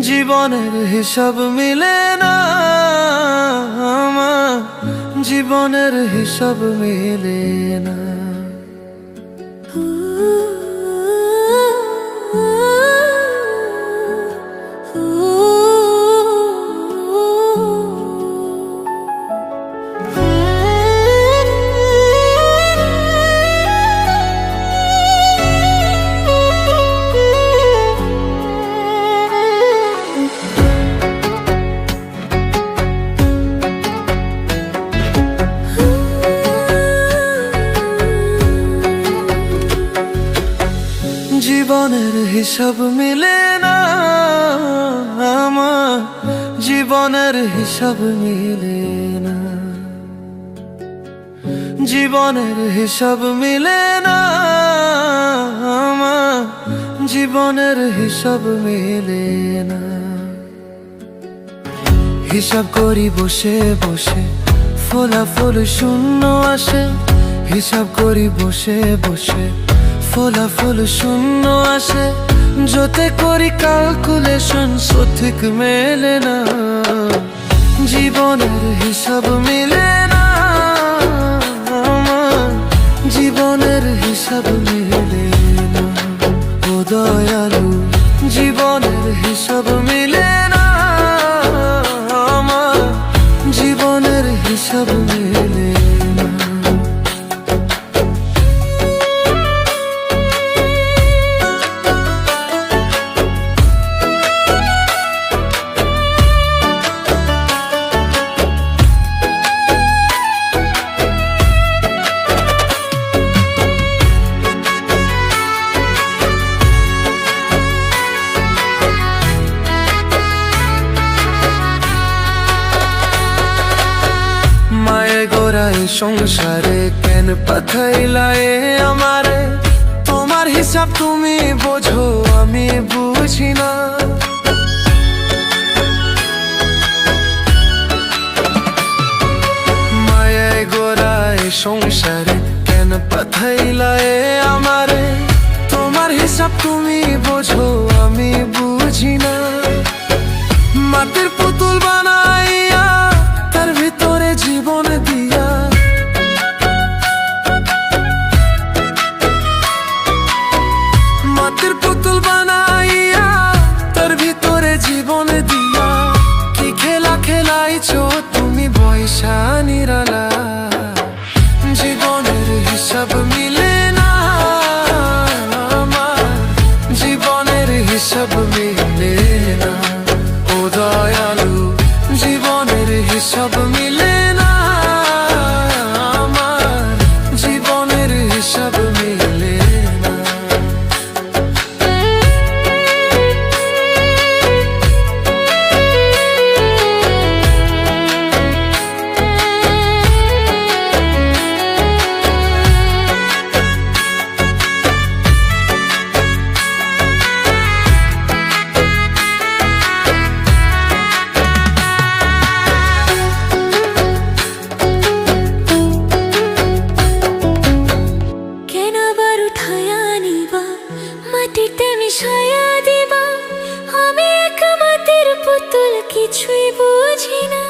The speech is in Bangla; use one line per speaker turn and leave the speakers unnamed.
জীবনের হিসাব মিলে না আমার, জীবনের হিসাব মিলে না। জীবনের হিসাব মিলে না আমার, জীবনের হিসাব মিলে না। জীবনের হিসাব মিলে না আমার, জীবনের হিসাব মিলে না। হিসাব করি বসে বসে, ফলাফল শূন্য আসে। হিসাব করি বসে বসে, ফলাফল শূন্য আসে। যতে করি ক্যালকুলেশন সঠিক মেলে না। জীবনের হিসাব মিলে না আমার, জীবনের হিসাব মিলে না। ও দয়ালু, জীবনের হিসাব মিলে না আমার, জীবনের হিসাব মিলে না। সংসারে কেন পাঠাইলা আমারে? তোমার হিসাব তুমি বোঝো, আমি বুঝি না। মায়ায় গোড়ায় সংসারে কেন পাঠাইলা আমারে? তোমার হিসাব তুমি বোঝো, আমি বুঝি না। মাটির পুতুল বানাইয়া তার ভিতরে জীবন দিয়া, মাটির পুতুল বানাইয়া তার ভিতরে জীবন দিয়া। কি খেলা খেলাইছো তুমি বয়সা নিরালা? জীবনের হিসাব মিলে না আমার, জীবনের হিসাব মিলে না। ও দয়ালু, জীবনের হিসাব মিলে না আমার, জীবনের হিসাব মিলে না।
মাটিতে মিশাইয়া দিবা, আমি এক মাটির পুতুল, কিছুই বুঝি না।